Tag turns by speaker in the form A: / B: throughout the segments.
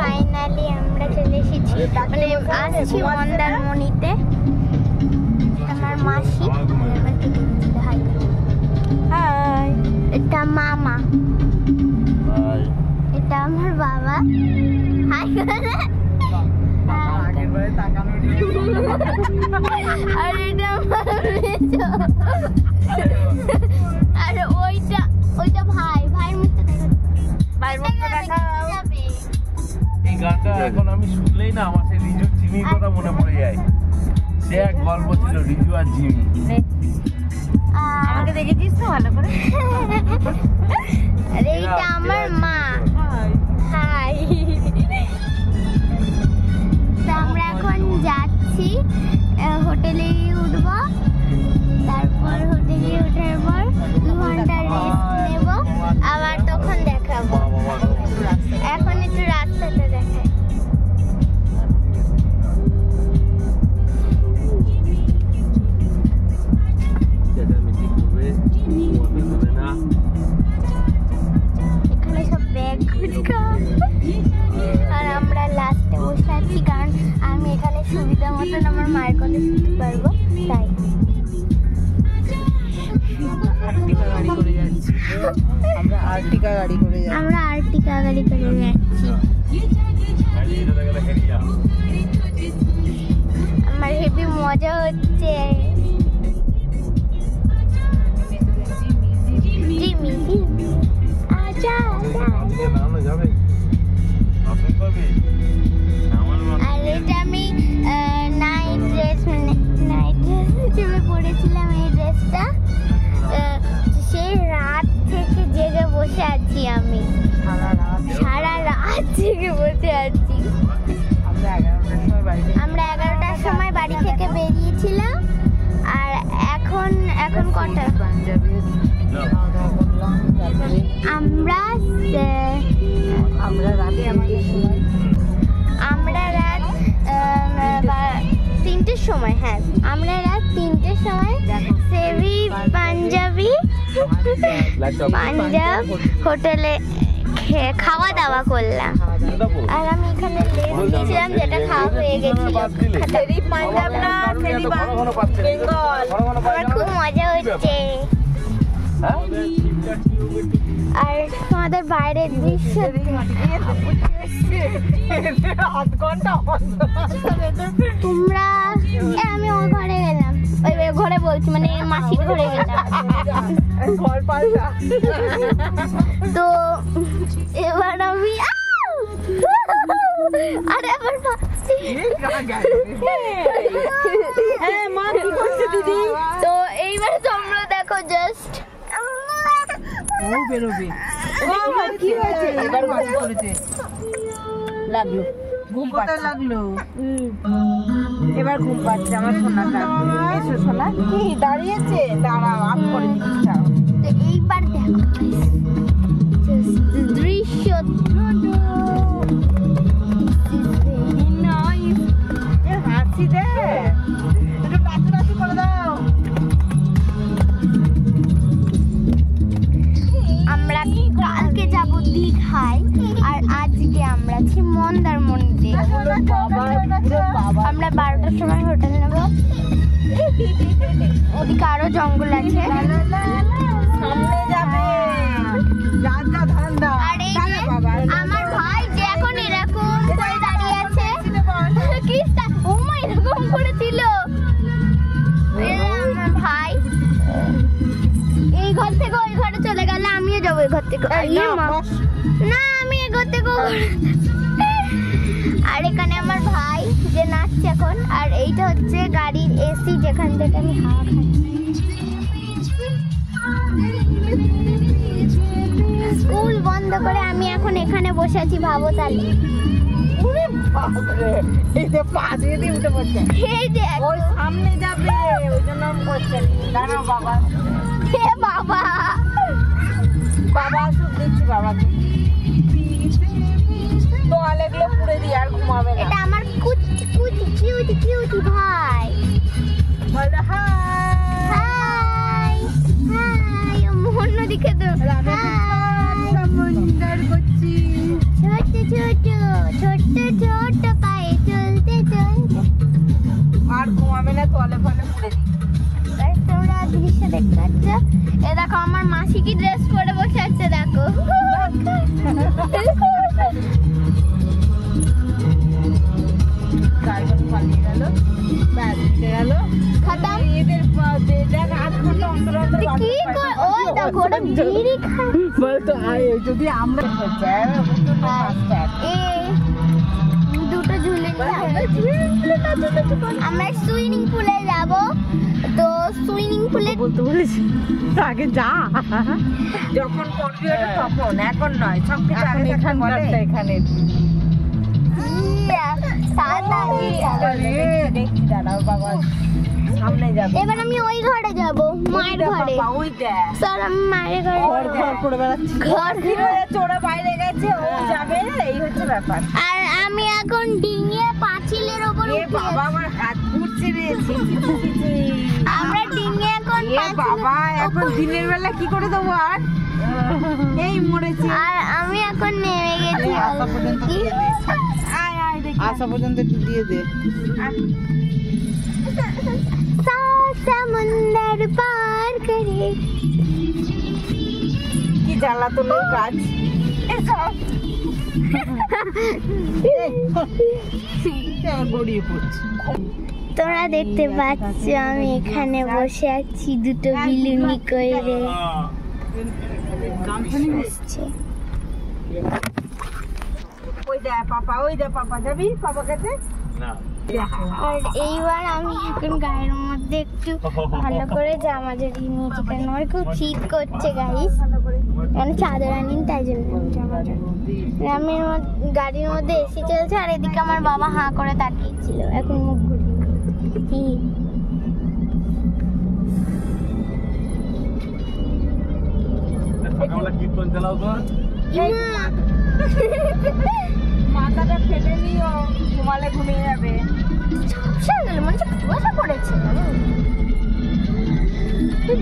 A: Finally আমরা চলে এসেছি, মানে আসছি মন্দারমণিতে। আমার মাসি, হাই হাই, এটা মামা, এটা আমার বাবা, হাই আর এটা আর ওইটা ভাই মুখটা দেখা।
B: এই গানটা এখন আমি শুনলেই না আমার সেই রিজু জিমির কথা মনে পড়ে যায়। সে এক গল্প ছিল, রিজু আর জিমি।
A: আমাকে দেখেছিস তো ভালো করে? আরে এটা আমার মা। হাই। তো আমরা এখন যাচ্ছি, হোটেলে উঠবো, তারপর হোটেলে ওঠার পর 2 ঘন্টা রেস্ট নেব, আবার তখন দেখাবো। এখন একটু রাস্তাটা দেখাই। এখানে সব ব্যাগ গুছকা, আর আমরা লাস্টে বসে আছি, কারণ আমি এখানে সুবিধা মতন আমার মায়ের কথা শুনতে পারবো, তাই।
C: আমরা আর্টিকা গাড়ি করে যাচ্ছি।
A: আমার হেভি মজা হচ্ছে। আর এটা আমি নাইট ড্রেস হিসেবে পরেছিলাম। এই ড্রেসটা সেই রাত থেকে জেগে বসে আছি, আমি সারা রাত জেগে বসে আছি। আমরা 11টার সময় বাড়ি থেকে বেরিয়েছিলাম, আর এখন কটা? আমরা রাত 3টের সময়, হ্যাঁ আমরা রাত 3টের সময় সেভি পাঞ্জাব হোটেলে খাওয়া দাওয়া করলাম। আর আমি এখানে লেস নিয়েছিলাম, যেটা খাওয়া হয়ে গেছিল। আমার খুব মজা হচ্ছে। আর তোমাদের বাইরের দৃশ্য তোমরা, আমি ওই ঘরে গেলাম, ওই ঘরে বলছি মানে মাসির ঘরে গেলাম। তো এবার আমি আরে আবার তো এইবার তোমরা দেখো জাস্ট
C: লাগলো ঘুম লাগলো। এবার ঘুম পাচ্ছে আমার সোনাটা। এসো সোনা, কি দাঁড়িয়েছে? দাঁড়াও, আপ করে দিচ্ছি।
A: এইবার দেখো দৃশ্য,
C: হাসি দে, একটু নাচি করে দাও।
A: আমরা কালকে যাব দীঘায়, আর আজকে আমরা আছি মন্দারমণিতে। আমরা 12টার সময় হোটেল নেব। ওদিকে আরো জঙ্গল আছে,
C: সামনে যাবে।
A: আর এই যে আমার ভাই যে এখন এরকম করে দাঁড়িয়ে আছে, এরকম করেছিল আমার ভাই। এই ঘর থেকে ওই ঘরে চলে গেলে আমিও যাবো এই ঘর থেকে। না, আমি এই ঘর থেকে। আর এখানে আমার ভাই যে নাচছে এখন, আর এইটা হচ্ছে গাড়ির এসি, যেখান থেকে আমি হাওয়া খাচ্ছি। স্কুল বন্ধ করে আমি এখন এখানে বসে আছি, ভাবো তাহলে।
C: সামনে যাবে, ওই জন্য করছে। দাঁড়াও বাবা,
A: বাবা
C: বাবা ওষুধ দিচ্ছি বাবাকে। তোয়ালেগুলো পুড়ে দিয়ে আর ঘুমাবে না।
A: এটা আমার কিউটি ভাই।
C: বলো
A: হাই হাই, অন্য দিকে তো সমুদ্র করছি। এ দেখো আমার মাসি কি ড্রেস পরে বসে আছে দেখো।
C: ড্রাইভার পালিয়ে গেল, ব্যাস উঠে গেল।
A: খতম।
C: এদের দেখ 8 ঘন্টা অন্তর অন্তর
A: কি ওই দেখো ওটা বিড়ি খায়।
C: বলতো যদি আমরা
A: এই দুটো ঝুলে আমরা সুইমিং পুলে যাব। তো সুইমিং পুলে
C: বলতে বলেছি আগে যা, যখন করবি ওটা তখন, এখন নয়। সব কিছু আগে এখানকারটা এখানে দেখছি। দাঁড়াও বাবা, সামনে যাবে।
A: এবার আমি ওই ঘরে যাব, মায়ের ঘরে।
C: ওই দেখ
A: স্যার আমি মায়ের ঘরে
C: ঘর পড়ে বেড়াচ্ছি। ঘর ফিরে চোরা বাইরে গেছে, ও যাবে, এই হচ্ছে ব্যাপার।
A: আর আমি এখন ডিঙিয়ে পাঁচিলের উপর
C: এ বাবা আমার হাত ঘুরছে রে।
A: আমরা ডিঙিয়ে এখন
C: বাবা এখন দিনের বেলা কি করে দেবো? আর এই মরেছে।
A: আর আমি এখন নেমে গেছি।
C: আসা পর্যন্ত দিয়ে দে, আসা পর্যন্ত একটু দিয়ে দে।
A: সমুদ্র পার করে
C: কি জ্বালাতনের কাজ। গড়িয়ে পড়ছে।
A: তোমরা দেখতে পাচ্ছ আমি এখানে বসে আছি, দুটো বিলুনি করে আসছে।
C: ওই দে পাপা, ওই দে পাপা, যাবি পাপা কাছে?
B: না
A: আর এইবার আমি এখন গায়ের মধ্যে একটু ভালো করে জামা জড়িয়ে নিয়েছি, কারণ আমার খুব শীত করছে গাইস। মানে চাদর আনিনি, তাই জন্য আমি গাড়ির মধ্যে এসি চলছে, আর এদিকে আমার বাবা হাঁ করে তাকিয়েছিল, এখন মুখ ঘুরিয়ে।
B: সকালবেলা কীর্তন চালাও তো।
C: মাথাটা ফেলে নিও, ঘুমালে ঘুমিয়ে যাবে।
A: মনে হচ্ছে কুয়াশা পড়েছে,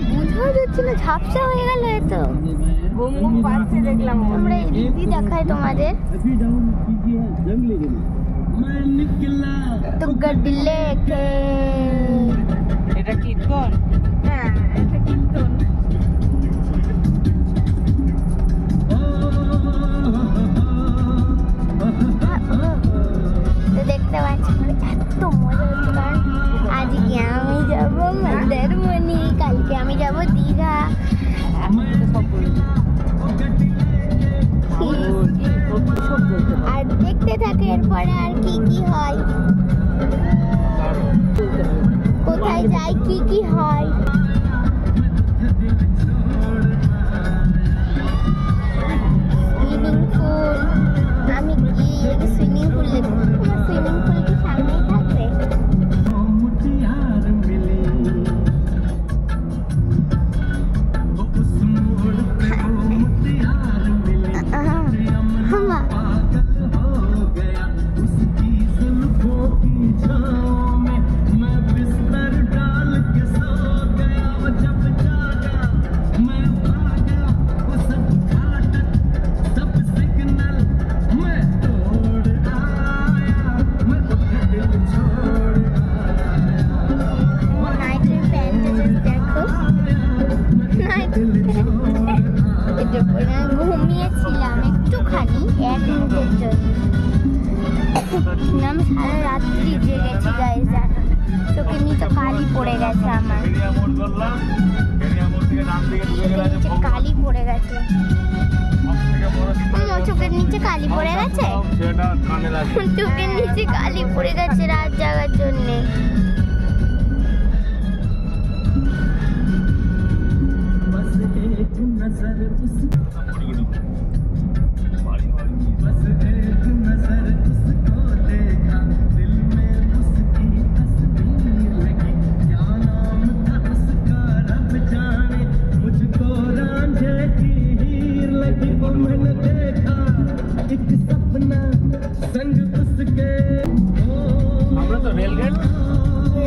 A: বুঝাও যাচ্ছে না, ঝাপসা হয়ে গেল। এতো
C: ঘুম ঘুম পাচ্ছে দেখলাম।
A: আমরা এদিকে দেখাই তোমাদের তো গাড়ি লেকে।
C: এটা কীর্তন? হ্যাঁ এটা কীর্তন।
A: তো দেখতে পাচ্ছি এত মজা হচ্ছে, কারণ আজকে আমি যাবো মন্দারমণি, কালকে আমি যাবো দীঘা। আর দেখতে থাকে এরপরে আর কি কি হয়, কোথায় যাই, কি কি হয়। সুইমিং পুল, আমি কি সুইমিং পুল দেখবো? আমার সুইমিং পুল কি সামনেই থাকবে? ঘুমিয়েছিলাম একটুখানি, 1 মিনিটের জন্য। আমি সারা রাত্রি জেগেছি গাইস, চোখের নিচে কালি পড়ে গেছে আমার, কালি পড়ে গেছে। চোখের নিচে কালি পড়ে গেছে, চোখের নিচে কালি পড়ে গেছে রাত জাগার জন্যে।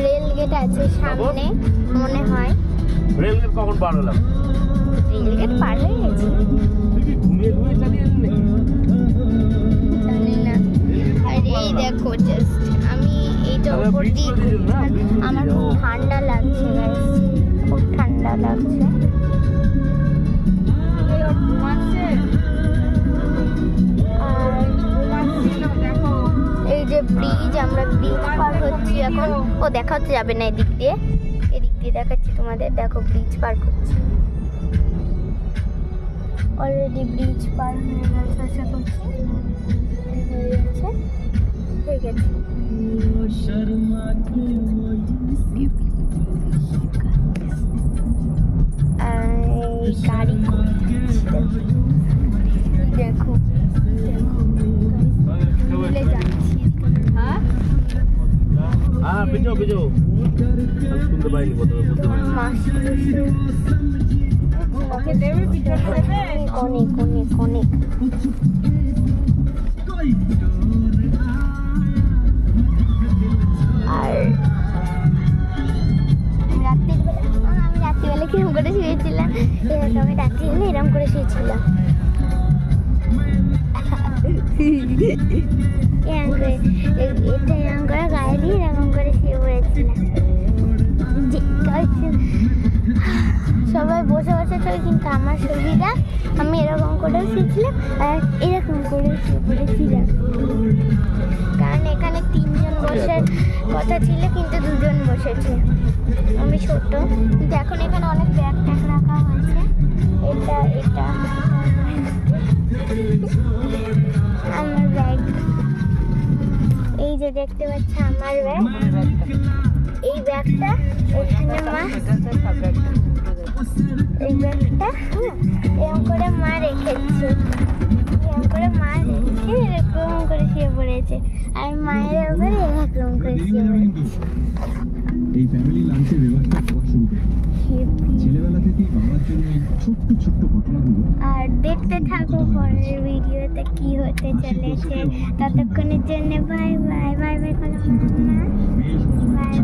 A: রেলগেট আছে সামনে মনে হয়।
B: রেলগেট কখন পার হলাম?
A: রেলগেট পার হয়ে গেছে,
B: ঘুমিয়ে ঘুমিয়ে চালিয়ে
A: জানি না। আর এই দেখো জাস্ট আমি এইটা উপর দিয়ে, আমার খুব ঠান্ডা লাগছে গাইস। খুব ঠান্ডা লাগছে। আর এই যে ব্রিজ, আমরা ব্রিজ পার হচ্ছি এখন। ও দেখাতে যাবে না এদিক দিয়ে, এদিক দিয়ে দেখাচ্ছি তোমাদের। দেখো ব্রিজ পার করছি, অলরেডি ব্রিজ পার হয়ে গেছে। আশা করছি হয়ে গেছে, হয়ে গেছে। গাড়ি দেখো, ভুলে যাচ্ছি।
B: হ্যাঁ বেজো বেজো, শুনতে পাইনি, প্রথমে বলতে পারিনি।
A: অনেক অনেক অনেক। আর আমি রাত্রিবেলা কিরম করে শুয়েছিলাম, আমি রাত্রিবেলা এরম করে শুয়েছিলাম। এটা এরম করে গায়ে দিয়ে এরকম করে শুয়ে পড়েছিলাম। সবাই বসে বসে ছিল, কিন্তু আমার সুবিধা আমি এরকম করে শুয়েছিলাম আর এরকম করে শুয়ে পড়েছিলাম। কারণ এখানে 3 জন বসার কথা ছিল, কিন্তু 2 জন বসেছে। আমি ছোট, কিন্তু এখন এখানে অনেক ব্যাগ ট্যাগ রাখা হয়েছে। এটা এটা আমার ব্যাগ, এই যে দেখতে পাচ্ছি আমার ব্যাগ। এই ব্যাগটা এখানে মা, এই ব্যাগটা এরকম করে মা রেখেছে, এরকম করে মা রেখেছে, এরকম করে শুয়ে পড়েছে। আর মায়ের উপরে এরকম করে শুয়ে পড়েছে।
D: এই ফ্যামিলি লাঞ্চের ব্যবস্থা করা শুরু করে ছেলেবেলা থেকেই বাবার জন্য ছোট্ট ছোট্ট ঘটনাগুলো।
A: আর দেখতে থাকো পরের ভিডিওতে কি হতে চলেছে। ততক্ষণের জন্য bye bye. Bye bye, bye bye.